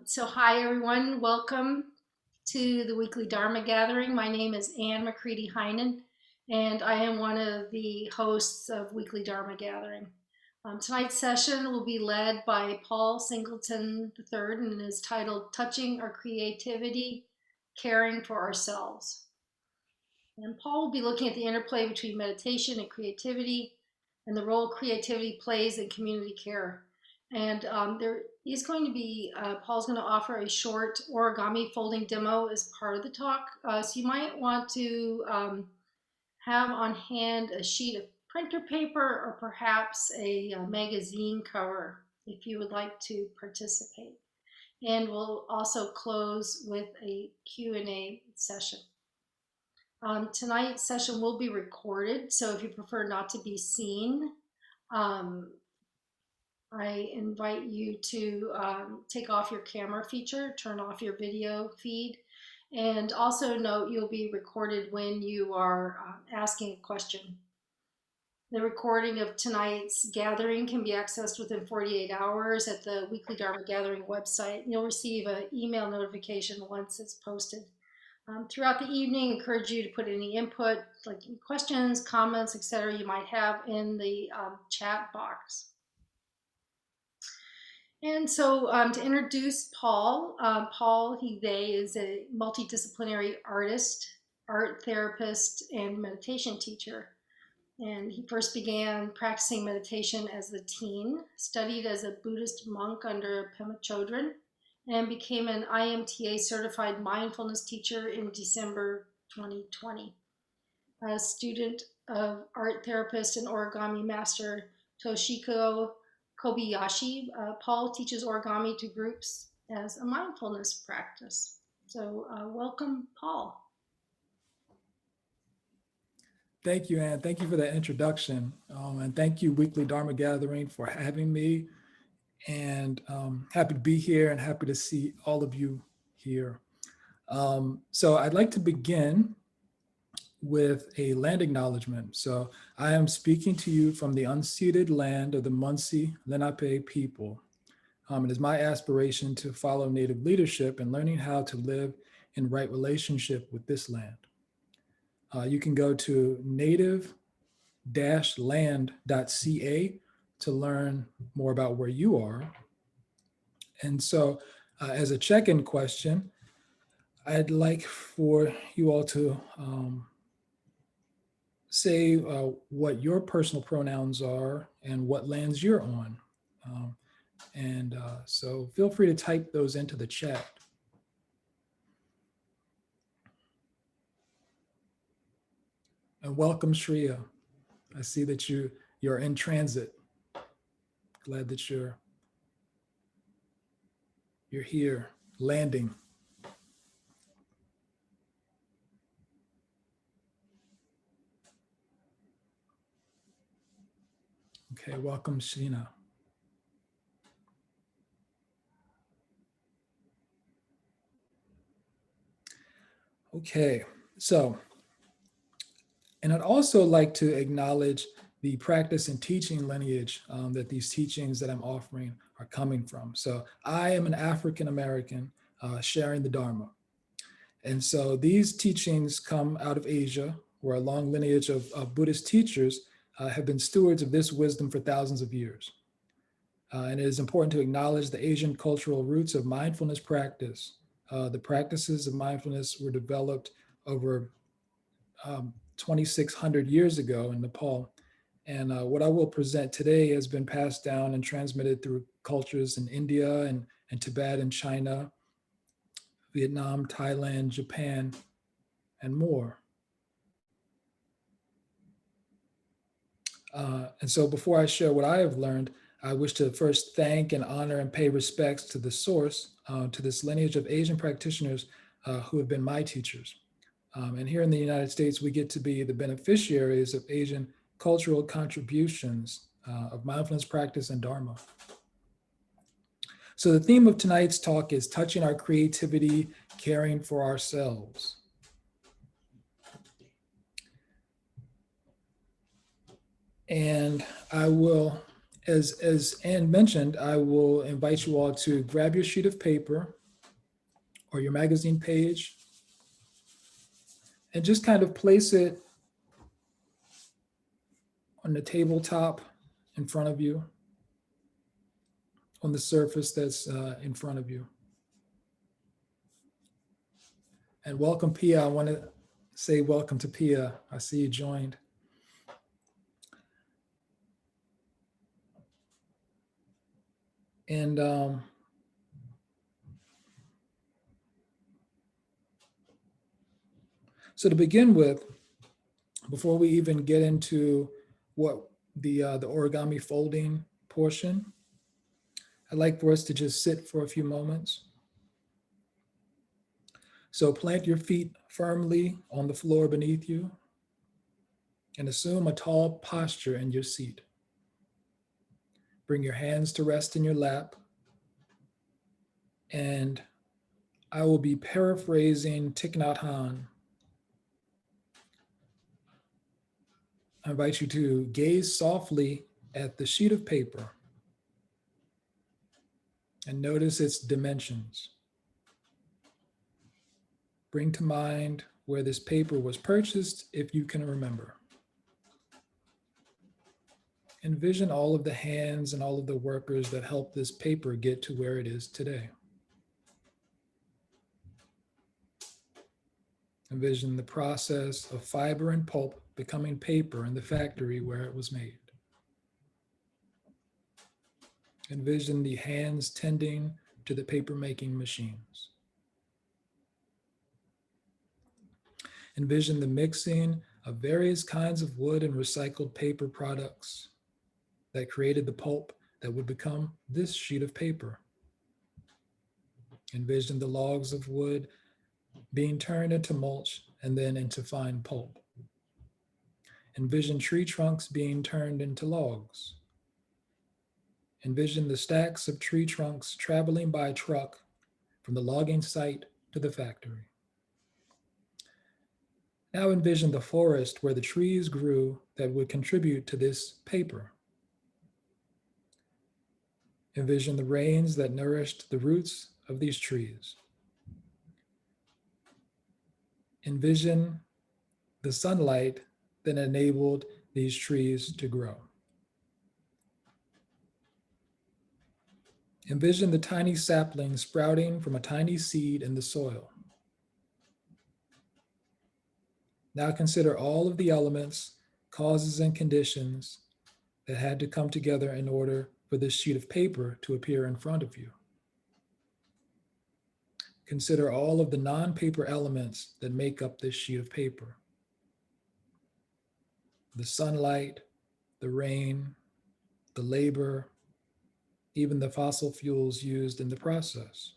So hi everyone, welcome to the weekly Dharma gathering. My name is Anne McCready Heinen, and I am one of the hosts of weekly Dharma gathering. Tonight's session will be led by Paul Singleton III and is titled Touching Our Creativity, Caring for Ourselves. And Paul will be looking at the interplay between meditation and creativity and the role creativity plays in community care. And there is going to be, Paul's going to offer a short origami folding demo as part of the talk. So you might want to have on hand a sheet of printer paper or perhaps a magazine cover if you would like to participate. And we'll also close with a Q&A session. Tonight's session will be recorded, so if you prefer not to be seen, I invite you to take off your camera feature, turn off your video feed, and also note you'll be recorded when you are asking a question. The recording of tonight's gathering can be accessed within 48 hours at the Weekly Dharma Gathering website. You'll receive an email notification once it's posted. Throughout the evening, I encourage you to put any input, like questions, comments, etc. you might have in the chat box. And so to introduce Paul, they is a multidisciplinary artist, art therapist, and meditation teacher. And he first began practicing meditation as a teen, studied as a Buddhist monk under Pema Chodron, and became an IMTA certified mindfulness teacher in December 2020. A student of art therapist and origami master Toshiko Kobayashi, Paul teaches origami to groups as a mindfulness practice. So welcome, Paul. Thank you, Anne. Thank you for that introduction. And thank you, Weekly Dharma Gathering, for having me. And happy to be here and happy to see all of you here. So I'd like to begin with a land acknowledgement. So I am speaking to you from the unceded land of the Munsee Lenape people. It is my aspiration to follow Native leadership and learning how to live in right relationship with this land. You can go to native-land.ca to learn more about where you are. And so as a check-in question, I'd like for you all to say what your personal pronouns are and what lands you're on. So feel free to type those into the chat. And welcome, Shreya. I see that you're in transit. Glad that you're here, landing. Okay, welcome, Sheena. Okay, so, and I'd also like to acknowledge the practice and teaching lineage that these teachings that I'm offering are coming from. So I am an African-American sharing the Dharma. And so these teachings come out of Asia, where a long lineage of Buddhist teachers have been stewards of this wisdom for thousands of years. And it is important to acknowledge the Asian cultural roots of mindfulness practice. The practices of mindfulness were developed over 2,600 years ago in Nepal. And what I will present today has been passed down and transmitted through cultures in India and Tibet and China, Vietnam, Thailand, Japan, and more. And so before I share what I have learned, I wish to first thank and honor and pay respects to the source, to this lineage of Asian practitioners who have been my teachers. And here in the United States, we get to be the beneficiaries of Asian cultural contributions of mindfulness practice and Dharma. So the theme of tonight's talk is touching our creativity, caring for ourselves. And I will As Anne mentioned, I will invite you all to grab your sheet of paper or your magazine page and just kind of place it on the tabletop in front of you, on the surface that's in front of you. And welcome, Pia. I want to say welcome to Pia. I see you joined. And so to begin with, before we even get into what the origami folding portion, I'd like for us to just sit for a few moments. So plant your feet firmly on the floor beneath you and assume a tall posture in your seat. Bring your hands to rest in your lap, and I will be paraphrasing Thich Nhat Hanh. I invite you to gaze softly at the sheet of paper and notice its dimensions. Bring to mind where this paper was purchased if you can remember. Envision all of the hands and all of the workers that helped this paper get to where it is today. Envision the process of fiber and pulp becoming paper in the factory where it was made. Envision the hands tending to the paper making machines. Envision the mixing of various kinds of wood and recycled paper products that created the pulp that would become this sheet of paper. Envision the logs of wood being turned into mulch and then into fine pulp. Envision tree trunks being turned into logs. Envision the stacks of tree trunks traveling by truck from the logging site to the factory. Now envision the forest where the trees grew that would contribute to this paper. Envision the rains that nourished the roots of these trees. Envision the sunlight that enabled these trees to grow. Envision the tiny sapling sprouting from a tiny seed in the soil. Now consider all of the elements, causes, and conditions that had to come together in order for this sheet of paper to appear in front of you. Consider all of the non-paper elements that make up this sheet of paper. The sunlight, the rain, the labor, even the fossil fuels used in the process.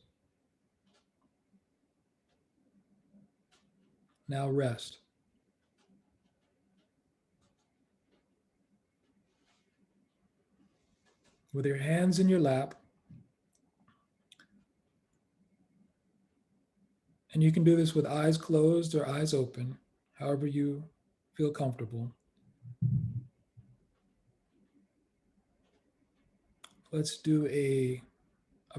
Now rest. With your hands in your lap, and you can do this with eyes closed or eyes open, however you feel comfortable. Let's do a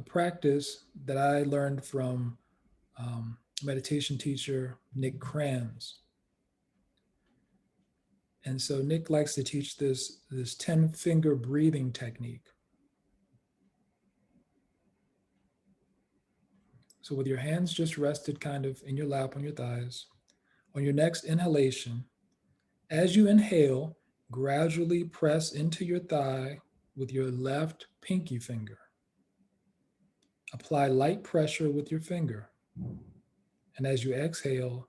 practice that I learned from meditation teacher Nick Kranz. And so Nick likes to teach this 10-finger breathing technique. So with your hands just rested kind of in your lap on your thighs, on your next inhalation, as you inhale, gradually press into your thigh with your left pinky finger. Apply light pressure with your finger. And as you exhale,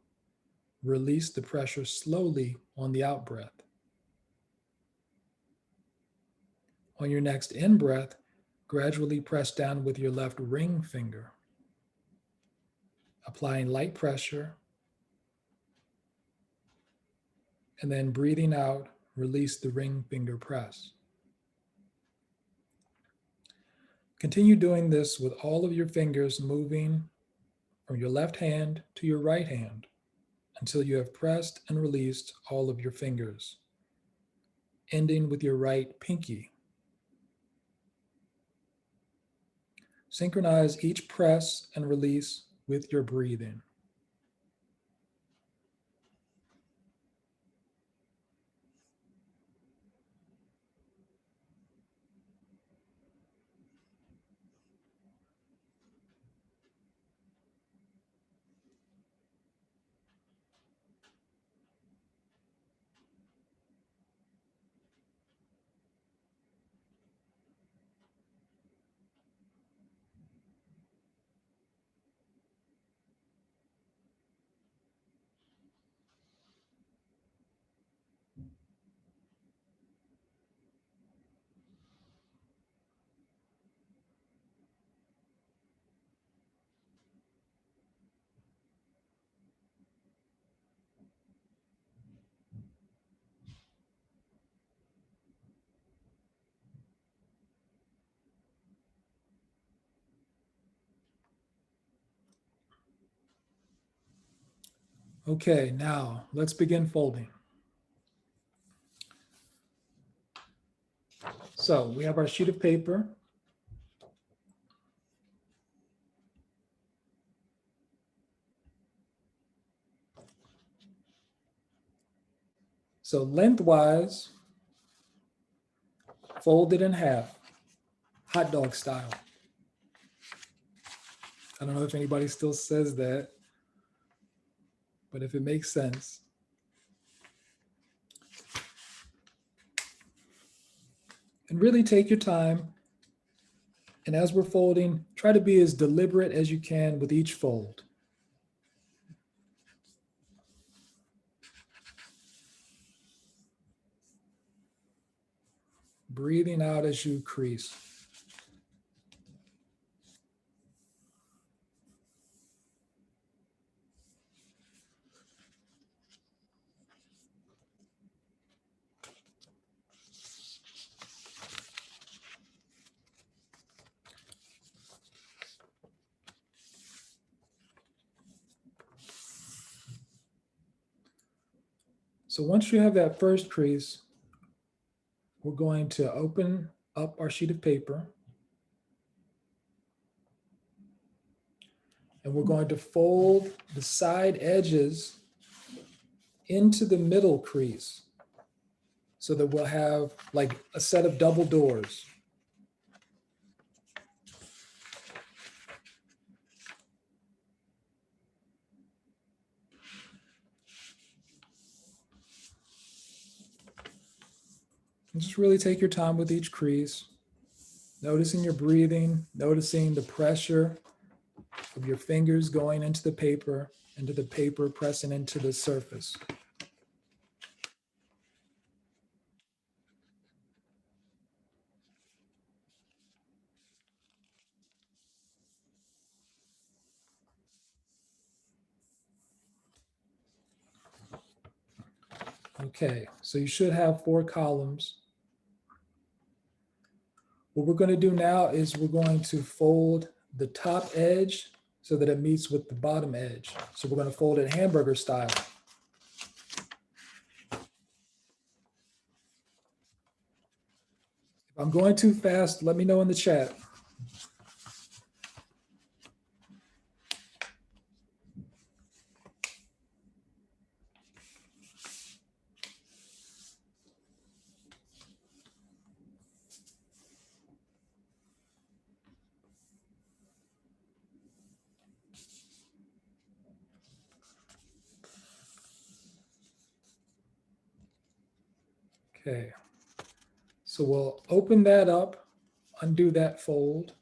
release the pressure slowly on the out breath. On your next in breath, gradually press down with your left ring finger. Applying light pressure, and then breathing out, release the ring finger press. Continue doing this with all of your fingers moving from your left hand to your right hand until you have pressed and released all of your fingers, ending with your right pinky. Synchronize each press and release with your breathing. Okay, now let's begin folding. So we have our sheet of paper. So lengthwise, fold it in half, hot dog style. I don't know if anybody still says that, but if it makes sense. And really take your time. And as we're folding, try to be as deliberate as you can with each fold. Breathing out as you crease. So once you have that first crease, we're going to open up our sheet of paper and we're going to fold the side edges into the middle crease so that we'll have like a set of double doors. And just really take your time with each crease, noticing your breathing, noticing the pressure of your fingers going into the paper pressing into the surface. Okay, so you should have 4 columns. What we're going to do now is we're going to fold the top edge so that it meets with the bottom edge. So we're going to fold it hamburger style. If I'm going too fast, let me know in the chat. Okay, so we'll open that up, undo that fold.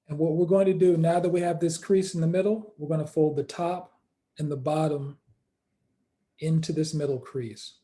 And what we're going to do now that we have this crease in the middle, we're going to fold the top and the bottom into this middle crease.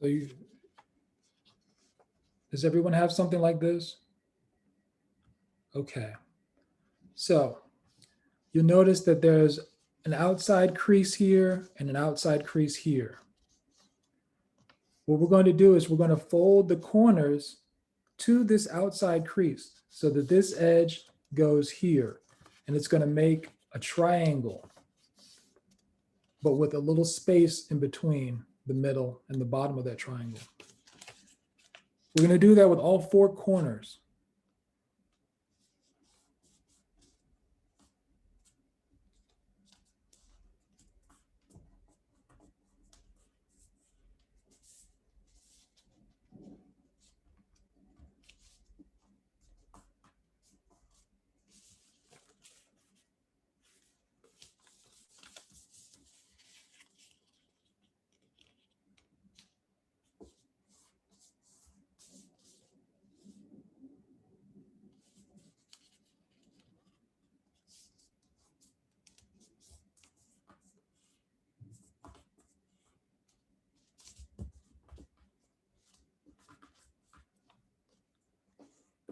So does everyone have something like this? Okay. So you'll notice that there's an outside crease here and an outside crease here. What we're going to do is we're going to fold the corners to this outside crease so that this edge goes here, and it's going to make a triangle, but with a little space in between the middle and the bottom of that triangle. We're going to do that with all four corners.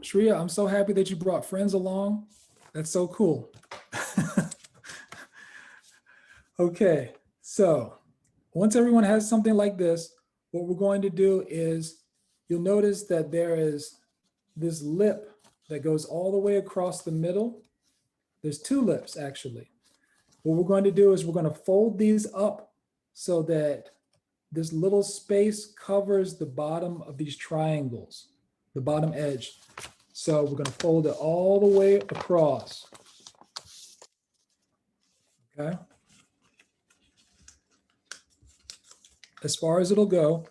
Shreya, I'm so happy that you brought friends along. That's so cool. Okay, so once everyone has something like this, what we're going to do is you'll notice that there is this lip that goes all the way across the middle. There's two lips actually. What we're going to do is we're going to fold these up so that this little space covers the bottom of these triangles, the bottom edge. So we're going to fold it all the way across. Okay. As far as it'll go.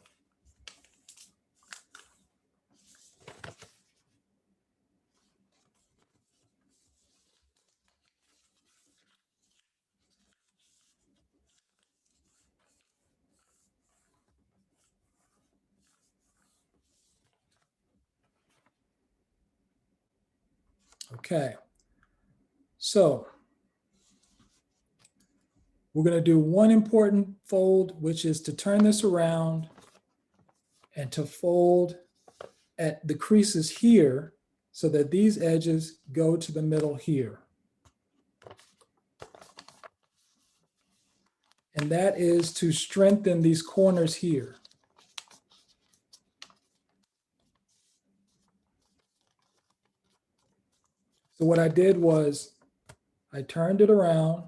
Okay. So we're going to do one important fold, which is to turn this around and to fold at the creases here so that these edges go to the middle here. And that is to strengthen these corners here. So what I did was I turned it around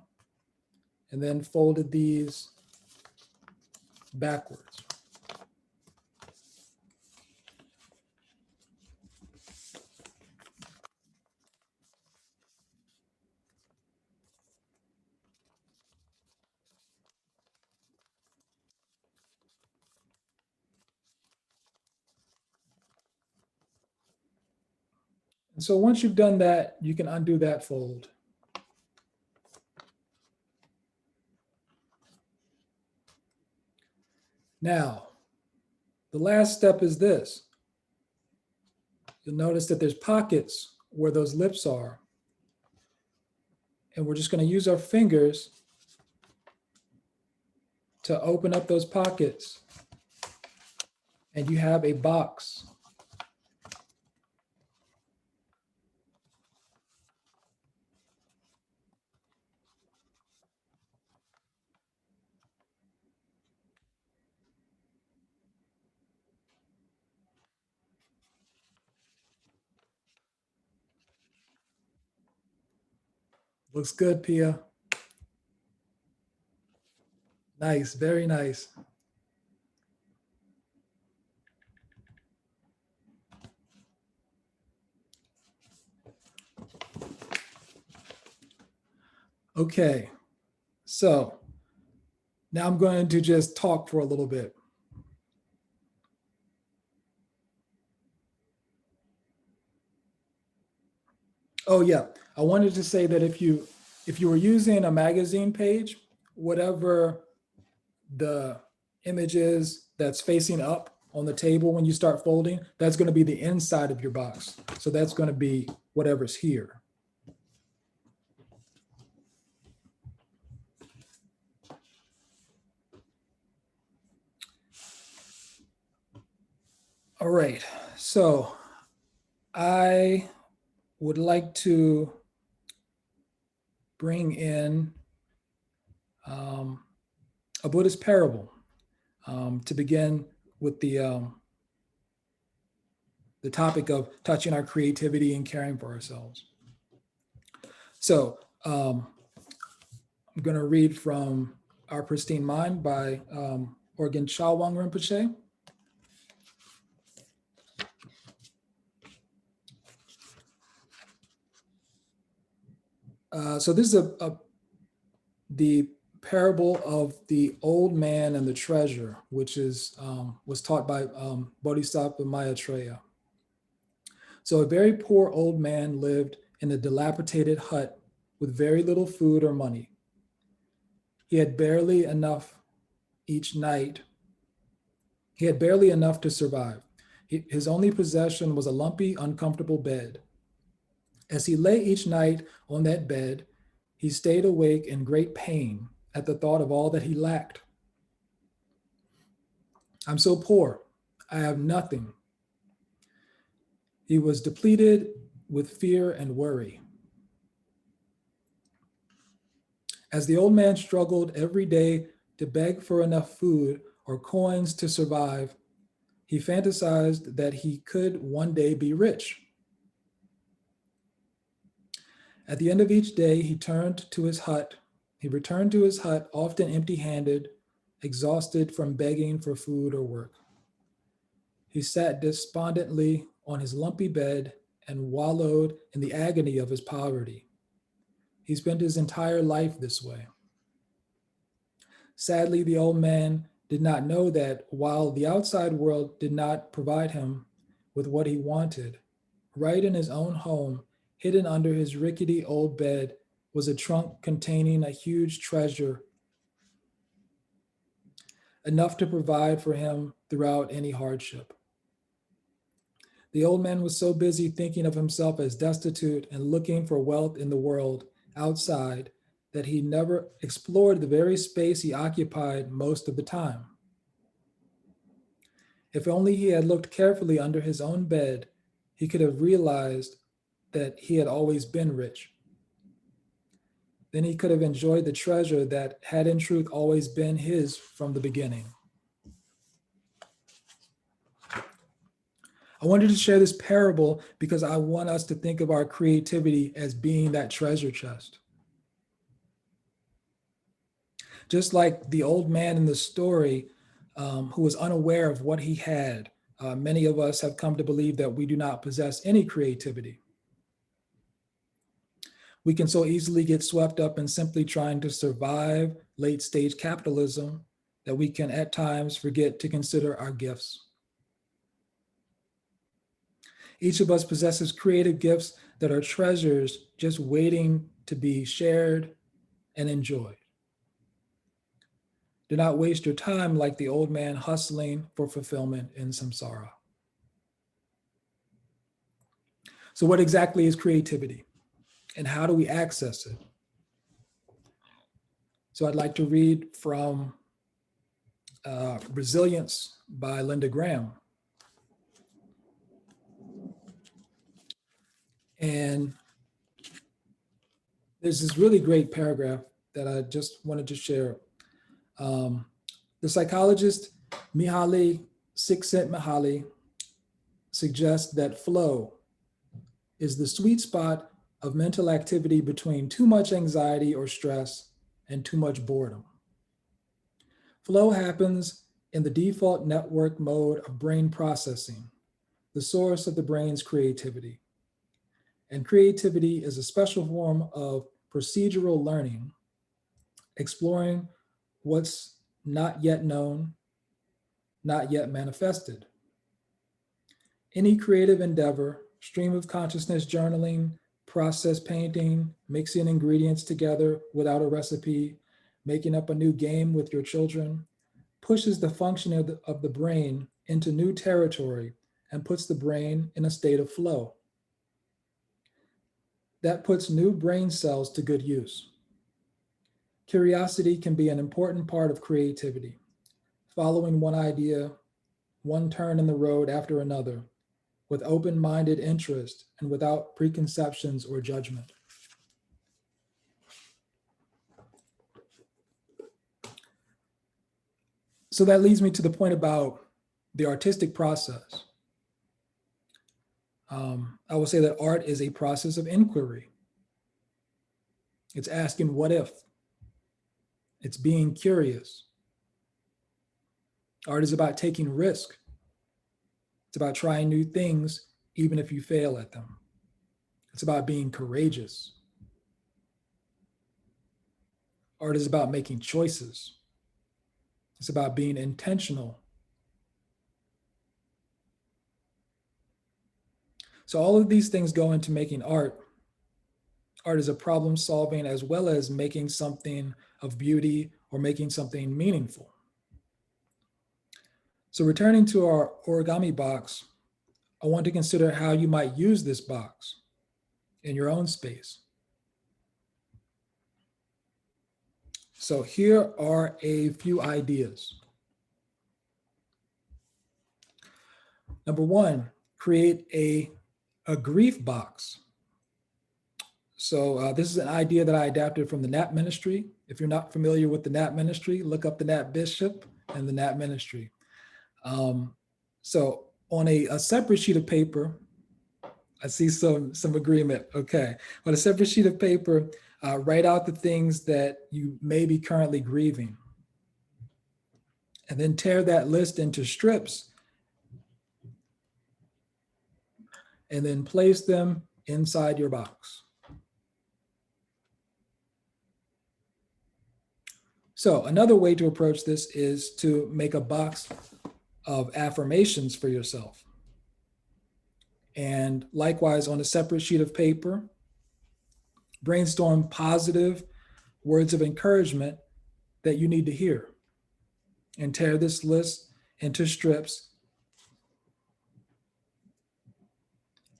and then folded these backwards. And so once you've done that, you can undo that fold. Now, the last step is this. You'll notice that there's pockets where those lips are. And we're just going to use our fingers to open up those pockets. And you have a box. Looks good, Pia. Nice, very nice. Okay, so now I'm going to just talk for a little bit. Oh yeah, I wanted to say that if you were using a magazine page, whatever the image is that's facing up on the table when you start folding, that's going to be the inside of your box. So that's going to be whatever's here. All right. So I would like to bring in um, a Buddhist parable to begin with the topic of touching our creativity and caring for ourselves. So I'm going to read from Our Pristine Mind by Organ Chawang Rinpoche. So this is the parable of the old man and the treasure, which was taught by Bodhisattva Maitreya. So a very poor old man lived in a dilapidated hut with very little food or money. He had barely enough each night. He had barely enough to survive. His only possession was a lumpy, uncomfortable bed. As he lay each night on that bed, he stayed awake in great pain at the thought of all that he lacked. I'm so poor. I have nothing. He was depleted with fear and worry. As the old man struggled every day to beg for enough food or coins to survive, he fantasized that he could one day be rich. At the end of each day, he returned to his hut, often empty-handed, exhausted from begging for food or work. He sat despondently on his lumpy bed and wallowed in the agony of his poverty. He spent his entire life this way. Sadly, the old man did not know that while the outside world did not provide him with what he wanted, right in his own home, hidden under his rickety old bed, was a trunk containing a huge treasure, enough to provide for him throughout any hardship. The old man was so busy thinking of himself as destitute and looking for wealth in the world outside that he never explored the very space he occupied most of the time. If only he had looked carefully under his own bed, he could have realized that he had always been rich. Then he could have enjoyed the treasure that had in truth always been his from the beginning. I wanted to share this parable because I want us to think of our creativity as being that treasure chest. Just like the old man in the story who was unaware of what he had, many of us have come to believe that we do not possess any creativity. We can so easily get swept up in simply trying to survive late stage capitalism that we can at times forget to consider our gifts. Each of us possesses creative gifts that are treasures just waiting to be shared and enjoyed. Do not waste your time like the old man hustling for fulfillment in samsara. So, what exactly is creativity and how do we access it? So, I'd like to read from Resilience by Linda Graham. And there's this really great paragraph that I just wanted to share. The psychologist Mihaly Csikszentmihalyi suggests that flow is the sweet spot of mental activity between too much anxiety or stress and too much boredom. Flow happens in the default network mode of brain processing, the source of the brain's creativity. And creativity is a special form of procedural learning, exploring what's not yet known, not yet manifested. Any creative endeavor, stream of consciousness journaling, process painting, mixing ingredients together without a recipe, making up a new game with your children, pushes the functioning of the brain into new territory and puts the brain in a state of flow. That puts new brain cells to good use. Curiosity can be an important part of creativity. Following one idea, one turn in the road after another, with open-minded interest and without preconceptions or judgment. So that leads me to the point about the artistic process. I will say that art is a process of inquiry. It's asking what if. It's being curious. Art is about taking risk. It's about trying new things, even if you fail at them. It's about being courageous. Art is about making choices. It's about being intentional. So all of these things go into making art. Art is a problem solving as well as making something of beauty or making something meaningful. So returning to our origami box, I want to consider how you might use this box in your own space. So here are a few ideas. Number one, create a grief box. So this is an idea that I adapted from the Nap Ministry. If you're not familiar with the Nap Ministry, look up the Nap Bishop and the Nap Ministry. So on a separate sheet of paper, I see some agreement. Okay. On a separate sheet of paper, write out the things that you may be currently grieving. And then tear that list into strips and then place them inside your box. So another way to approach this is to make a box of affirmations for yourself. And likewise, on a separate sheet of paper, brainstorm positive words of encouragement that you need to hear. And tear this list into strips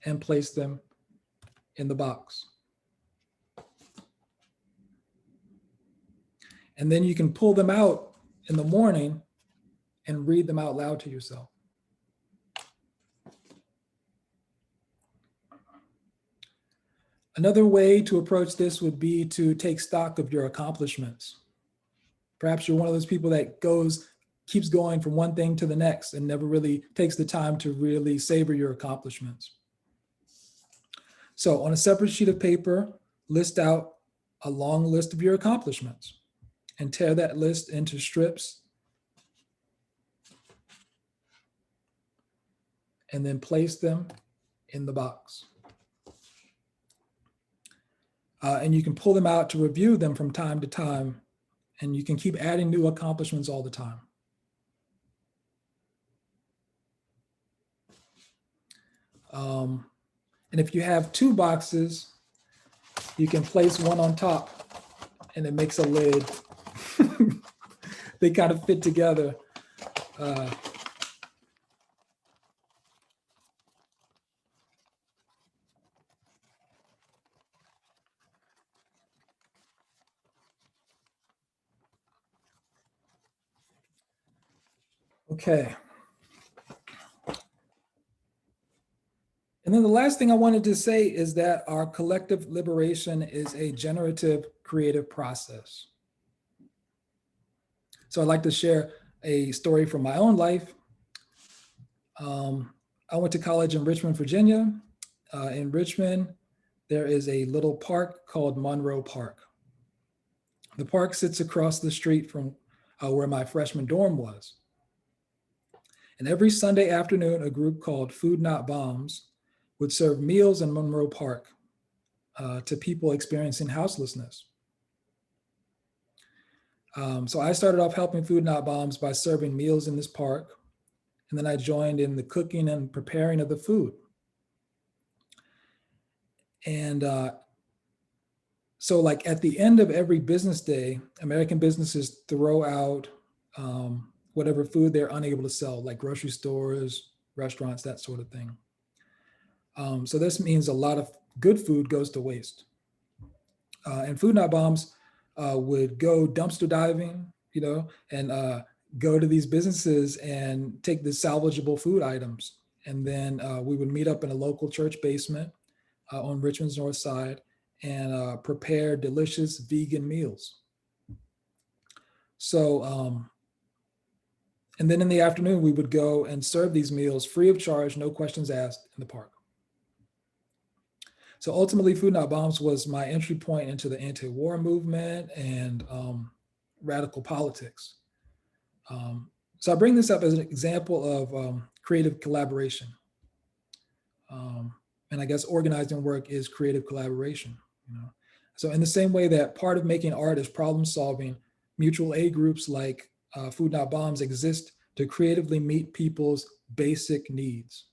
and place them in the box. And then you can pull them out in the morning and read them out loud to yourself. Another way to approach this would be to take stock of your accomplishments. Perhaps you're one of those people that keeps going from one thing to the next and never really takes the time to really savor your accomplishments. So on a separate sheet of paper, list out a long list of your accomplishments and tear that list into strips and then place them in the box. And you can pull them out to review them from time to time, and you can keep adding new accomplishments all the time. And if you have two boxes, you can place one on top and it makes a lid. They kind of fit together. Okay. And then the last thing I wanted to say is that our collective liberation is a generative creative process. So I'd like to share a story from my own life. I went to college in Richmond, Virginia. In Richmond, there is a little park called Monroe Park. The park sits across the street from where my freshman dorm was. And every Sunday afternoon, a group called Food Not Bombs would serve meals in Monroe Park to people experiencing houselessness. So I started off helping Food Not Bombs by serving meals in this park. And then I joined in the cooking and preparing of the food. And so like at the end of every business day, American businesses throw out whatever food they're unable to sell, like grocery stores, restaurants, that sort of thing. So this means a lot of good food goes to waste. And Food Not Bombs would go dumpster diving, and go to these businesses and take the salvageable food items. And then we would meet up in a local church basement on Richmond's North Side and prepare delicious vegan meals. So, and then in the afternoon, we would go and serve these meals free of charge, no questions asked in the park. So ultimately, Food Not Bombs was my entry point into the anti-war movement and radical politics. So I bring this up as an example of creative collaboration. And I guess organizing work is creative collaboration. You know? So in the same way that part of making art is problem solving, mutual aid groups like Food Not Bombs exist to creatively meet people's basic needs.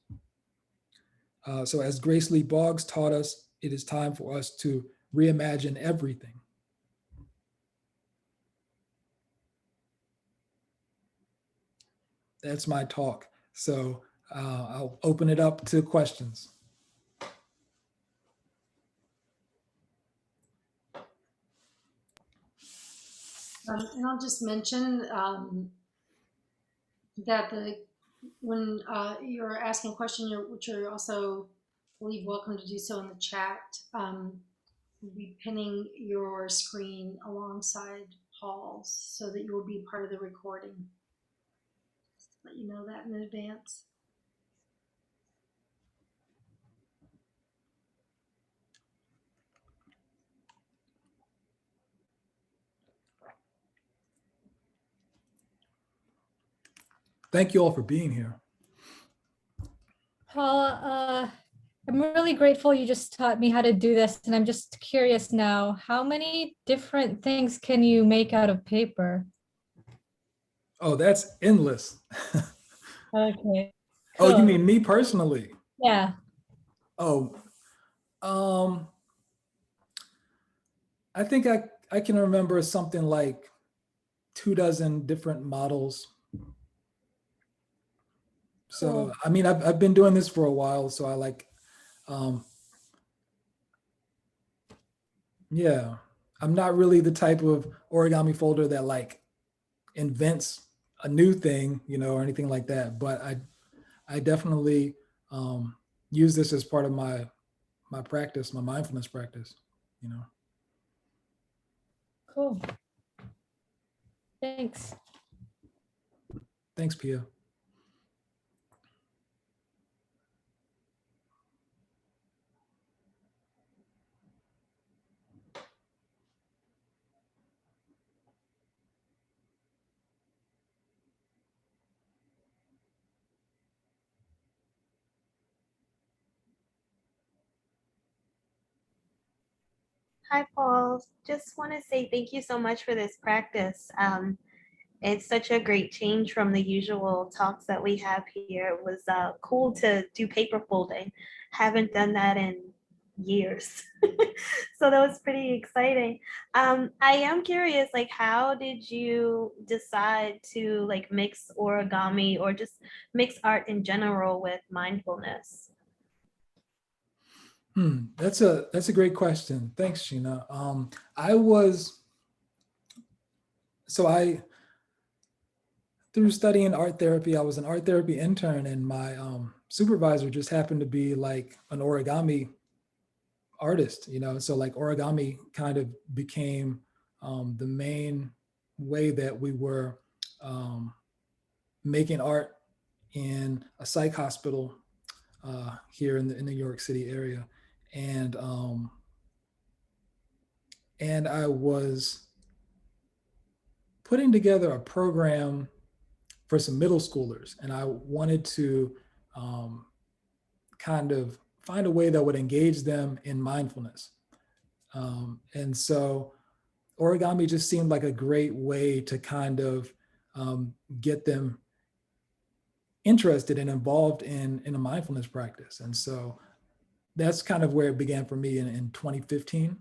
So as Grace Lee Boggs taught us, it is time for us to reimagine everything. That's my talk. So I'll open it up to questions. And I'll just mention that when you're asking a question, which you're also, I believe, welcome to do so in the chat. We'll be pinning your screen alongside Paul's so that you will be part of the recording. Just to let you know that in advance. Thank you all for being here. Paul, I'm really grateful you just taught me how to do this. And I'm just curious now, how many different things can you make out of paper? Oh, that's endless. Okay. Oh, you Cool. mean me personally? Yeah. Oh, um, I think I can remember something like 24 different models. So, Cool. I mean, I've been doing this for a while, so I like, yeah, I'm not really the type of origami folder that like invents a new thing, you know, or anything like that. But I definitely use this as part of my practice, my mindfulness practice, you know. Cool. Thanks. Thanks, Pia. Hi, Paul. Just want to say thank you so much for this practice. It's such a great change from the usual talks that we have here. It was cool to do paper folding. Haven't done that in years. So that was pretty exciting. I am curious, like, how did you decide to like mix origami or just mix art in general with mindfulness? That's a great question. Thanks, Sheena. I was so I through studying art therapy, I was an art therapy intern, and my supervisor just happened to be like an origami artist, you know. So like origami kind of became the main way that we were making art in a psych hospital here in the New York City area, and I was putting together a program for some middle schoolers, and I wanted to kind of find a way that would engage them in mindfulness. And so origami just seemed like a great way to kind of get them interested and involved in a mindfulness practice. And so that's kind of where it began for me in 2015.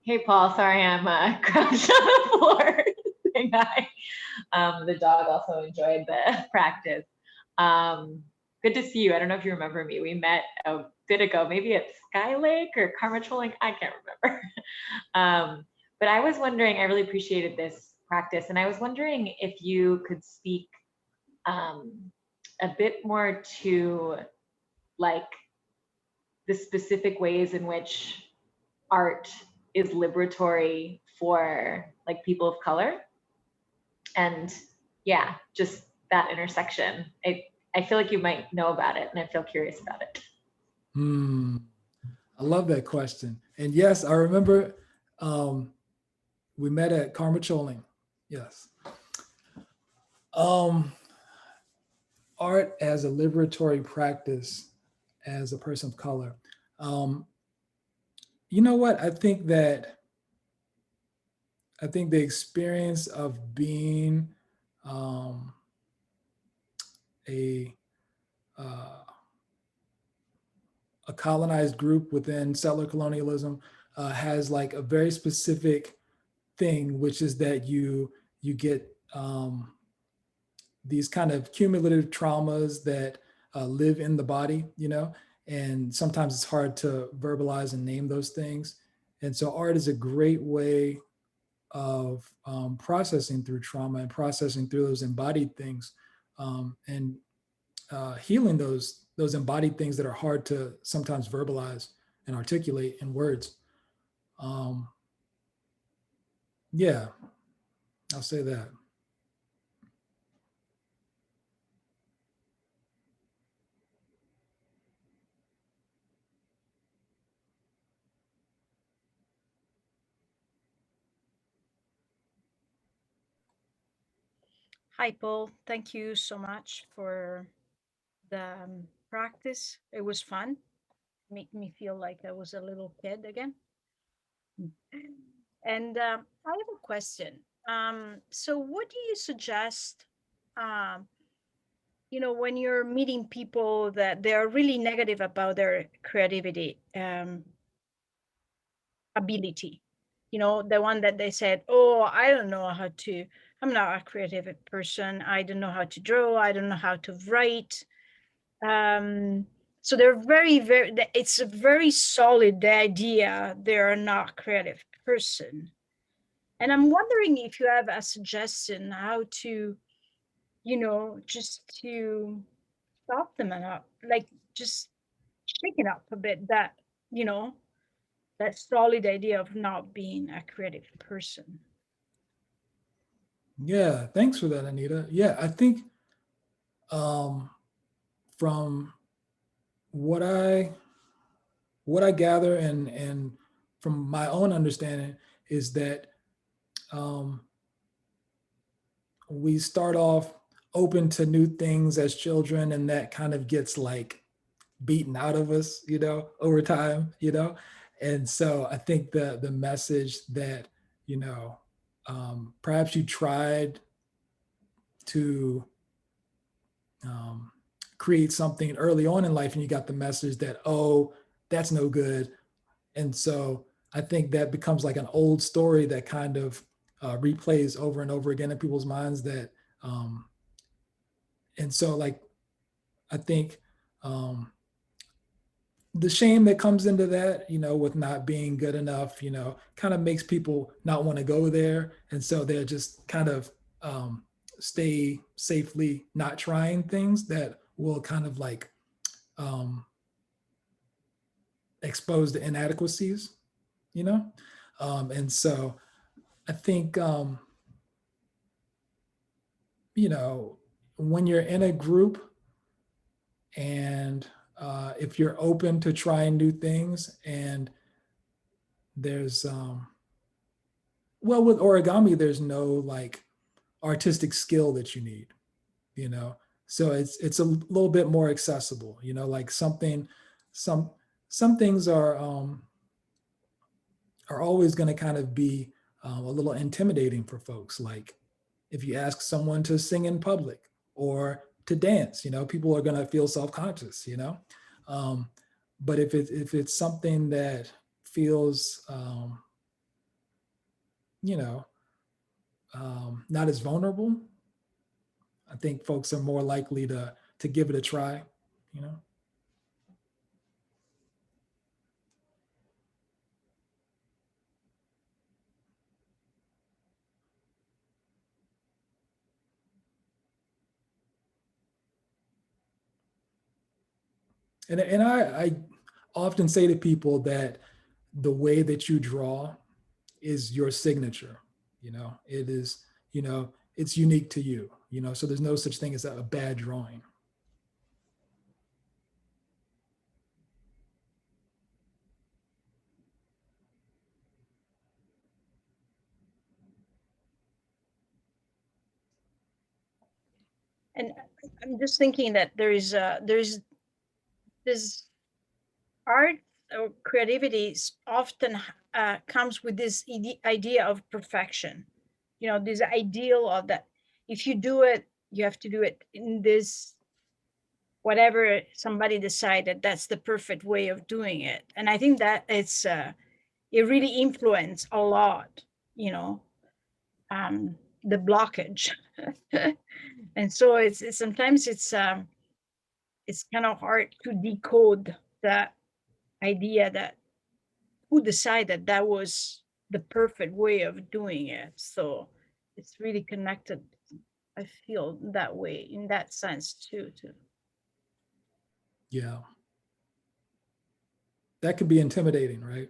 Hey, Paul. Sorry, I'm crouched on the floor. Saying hi. The dog also enjoyed the practice. Good to see you. I don't know if you remember me. We met a bit ago, maybe at Sky Lake or Karma Trolling. I can't remember. But I was wondering, I really appreciated this practice, and I was wondering if you could speak a bit more to like the specific ways in which art is liberatory for like people of color, and yeah, just that intersection. I feel like you might know about it, and I feel curious about it. I love that question. And yes, I remember we met at Karma Trolling. Yes. Art as a liberatory practice as a person of color. You know what? I think the experience of being a a colonized group within settler colonialism has like a very specific thing, which is that you get these kind of cumulative traumas that live in the body, you know, and sometimes it's hard to verbalize and name those things. And so art is a great way of processing through trauma and processing through those embodied things, and healing those embodied things that are hard to sometimes verbalize and articulate in words. Yeah, I'll say that. Hi, Paul. Thank you so much for the practice. It was fun. Made me feel like I was a little kid again. And I have a question. So, what do you suggest? Um, when you're meeting people that they are really negative about their creativity ability, the one that they said, "Oh, I don't know how to. I'm not a creative person. I don't know how to draw. I don't know how to write." So they're very, it's a very solid idea they're not a creative person. And I'm wondering if you have a suggestion how to, just to stop them up, like just shake it up a bit, you know, that solid idea of not being a creative person. Yeah, thanks for that, Anita. Yeah, I think from what I gather and from my own understanding is that um, we start off open to new things as children, and that kind of gets like beaten out of us, you know, over time, you know. And so I think the message that, you know, perhaps you tried to um, create something early on in life and you got the message that, oh, that's no good. And so I think that becomes like an old story that kind of replays over and over again in people's minds that, and so like, I think the shame that comes into that, you know, with not being good enough, you know, kind of makes people not want to go there. And so they're just kind of stay safely not trying things that will kind of like expose the inadequacies, you know? And so I think, you know, when you're in a group and if you're open to trying new things and there's, well, with origami, there's no like artistic skill that you need, you know? So it's a little bit more accessible, you know, like something, some things are always going to kind of be a little intimidating for folks. Like if you ask someone to sing in public or to dance, you know, people are going to feel self-conscious, you know. But if it's something that feels you know, not as vulnerable. I think folks are more likely to give it a try, you know. And I often say to people that the way that you draw is your signature. You know, it is, you know, it's unique to you, you know, so there's no such thing as a bad drawing. And I'm just thinking that there's this art or creativity often comes with this idea of perfection. You know, this ideal of that if you do it, you have to do it in this whatever somebody decided that's the perfect way of doing it. And I think that it really influenced a lot, you know, the blockage. And so it's sometimes it's kind of hard to decode that idea that who decided that was the perfect way of doing it. So it's really connected. I feel that way in that sense too. Yeah. That could be intimidating, right?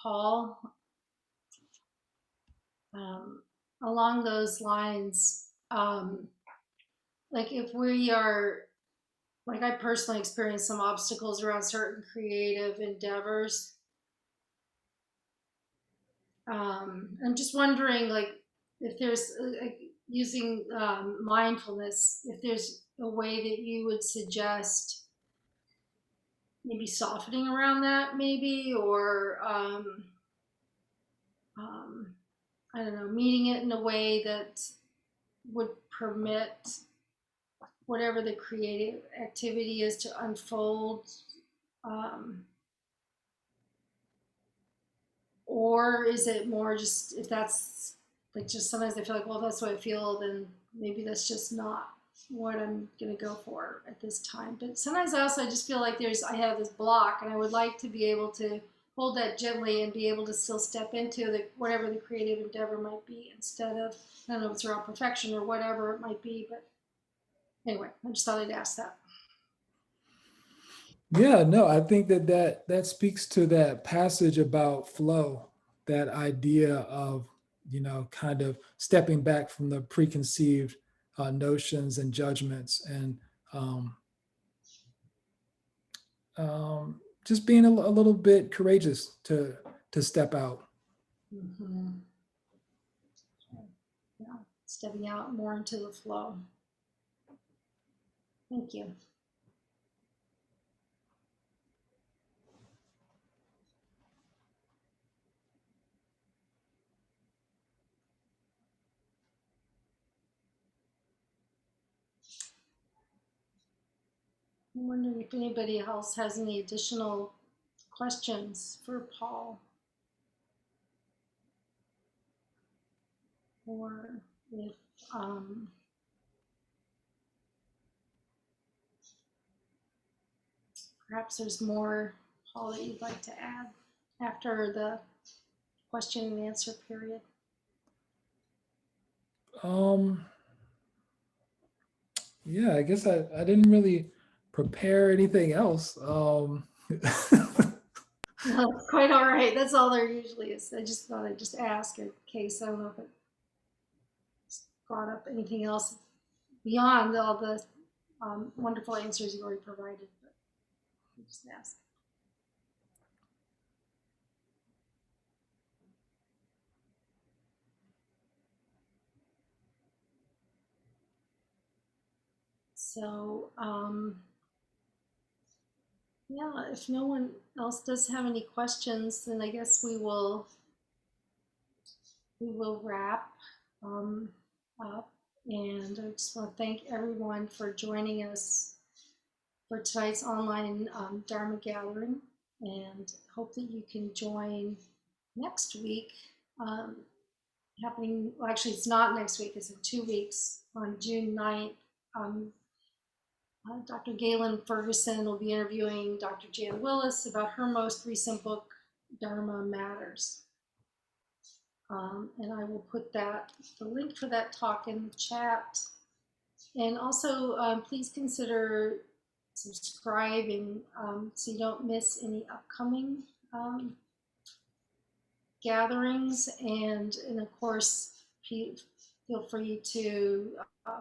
Paul, um, along those lines, like if we are, like I personally experienced some obstacles around certain creative endeavors. I'm just wondering, like, if there's like, using mindfulness, if there's a way that you would suggest maybe softening around that, maybe, or um, I don't know, meeting it in a way that would permit whatever the creative activity is to unfold. Um, or is it more just if that's like just sometimes I feel like, well, if that's what I feel, then maybe that's just not what I'm gonna go for at this time. But sometimes also I just feel like I have this block and I would like to be able to hold that gently and be able to still step into whatever the creative endeavor might be instead of, I don't know if it's around perfection or whatever it might be, but anyway, I just thought I'd ask that. Yeah, no, I think that speaks to that passage about flow, that idea of, you know, kind of stepping back from the preconceived notions and judgments, and um, just being a little bit courageous to step out. Mm-hmm. Yeah, stepping out more into the flow. Thank you. I'm wondering if anybody else has any additional questions for Paul, or if um, perhaps there's more, Paul, that you'd like to add after the question and answer period. Um, yeah, I guess I didn't really prepare anything else. No, it's quite all right. That's all there usually is. I just thought I'd just ask in case. I don't know if it brought up anything else beyond all the wonderful answers you already provided, but I just ask. So, Yeah, if no one else does have any questions, then I guess we will wrap up. And I just want to thank everyone for joining us for tonight's online Dharma gathering, and hope that you can join next week. Um, Happening, well, actually, it's not next week, it's in 2 weeks on June 9th. Um, Dr. Galen Ferguson will be interviewing Dr. Jan Willis about her most recent book, Dharma Matters. And I will put the link for that talk in the chat. And also, please consider subscribing so you don't miss any upcoming gatherings. And of course, feel free to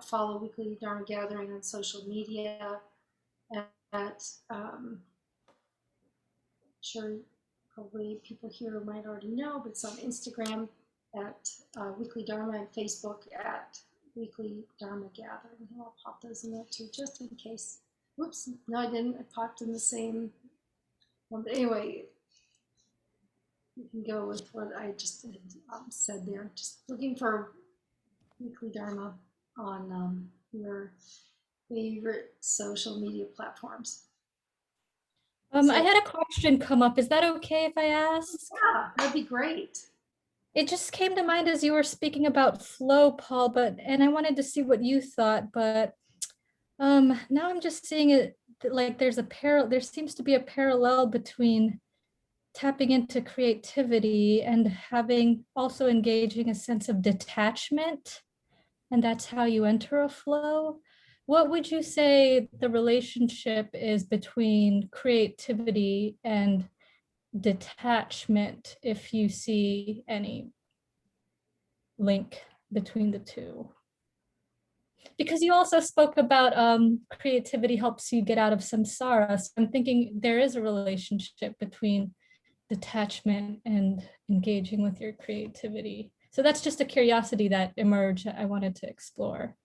follow Weekly Dharma Gathering on social media at sure probably people here might already know, but it's on Instagram at Weekly Dharma and Facebook at Weekly Dharma Gathering. And I'll pop those in there too, just in case. Whoops, no, I didn't. I popped in the same one. But anyway, you can go with what I just said there. Just looking for Weekly Dharma on your favorite social media platforms. I had a question come up. Is that okay if I ask? Yeah, that'd be great. It just came to mind as you were speaking about flow, Paul, and I wanted to see what you thought, but now I'm just seeing it like there seems to be a parallel between tapping into creativity and having also engaging a sense of detachment, and that's how you enter a flow. What would you say the relationship is between creativity and detachment, if you see any link between the two? Because you also spoke about creativity helps you get out of samsara. So I'm thinking there is a relationship between detachment and engaging with your creativity. So that's just a curiosity that emerged I wanted to explore.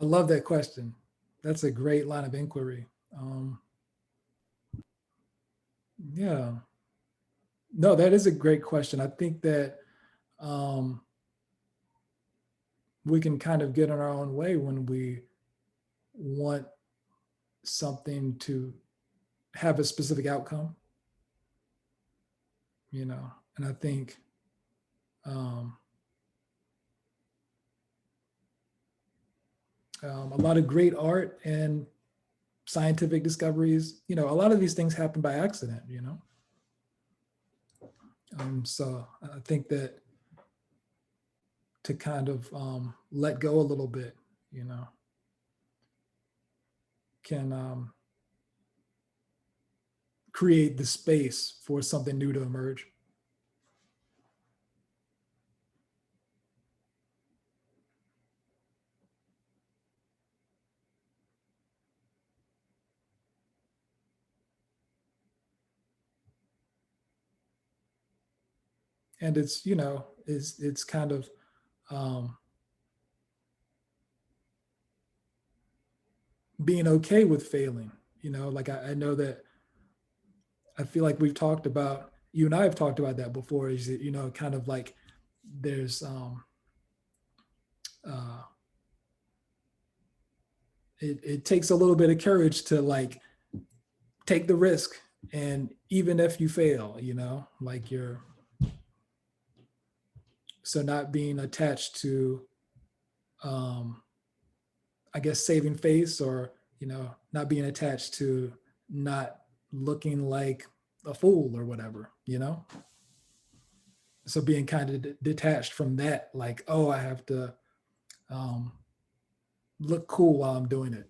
I love that question. That's a great line of inquiry. Yeah. No, that is a great question. I think that we can kind of get in our own way when we want something to have a specific outcome, and I think a lot of great art and scientific discoveries, a lot of these things happen by accident, so I think that to kind of let go a little bit, can create the space for something new to emerge. And it's kind of being okay with failing. Like I know that I feel like you and I have talked about that before, is that, kind of like there's it takes a little bit of courage to like take the risk, and even if you fail, like so not being attached to I guess saving face, or not being attached to not looking like a fool or whatever, so being kind of detached from that, like, oh, I have to look cool while I'm doing it.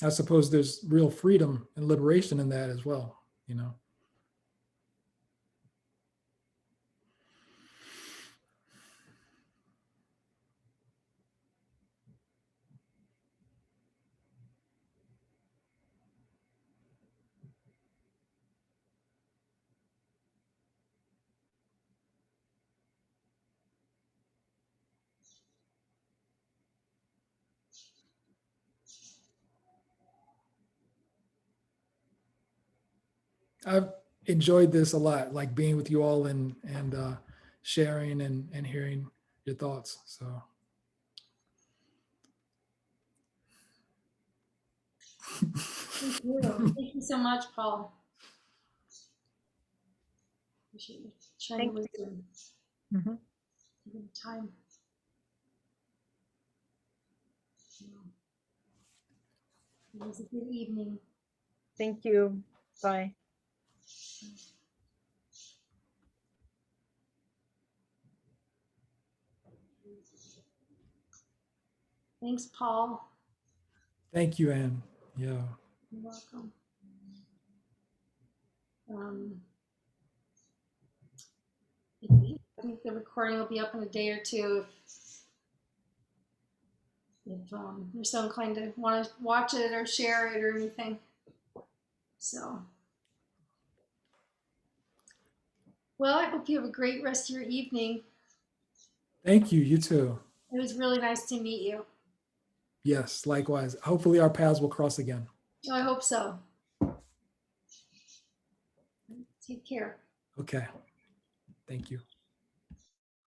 I suppose there's real freedom and liberation in that as well, you know. I've enjoyed this a lot, like being with you all and sharing and hearing your thoughts. So Thank you. Thank you so much, Paul. Appreciate you sharing Thank your wisdom. Mhm. Taking the time. It was a good evening. Thank you. Bye. Thanks, Paul. thank you, Anne. Yeah. You're welcome. I think the recording will be up in a day or two if you're so inclined to want to watch it or share it or anything. So, well, I hope you have a great rest of your evening. Thank you. You too. It was really nice to meet you. Yes, likewise. Hopefully our paths will cross again. I hope so. Take care. Okay. Thank you.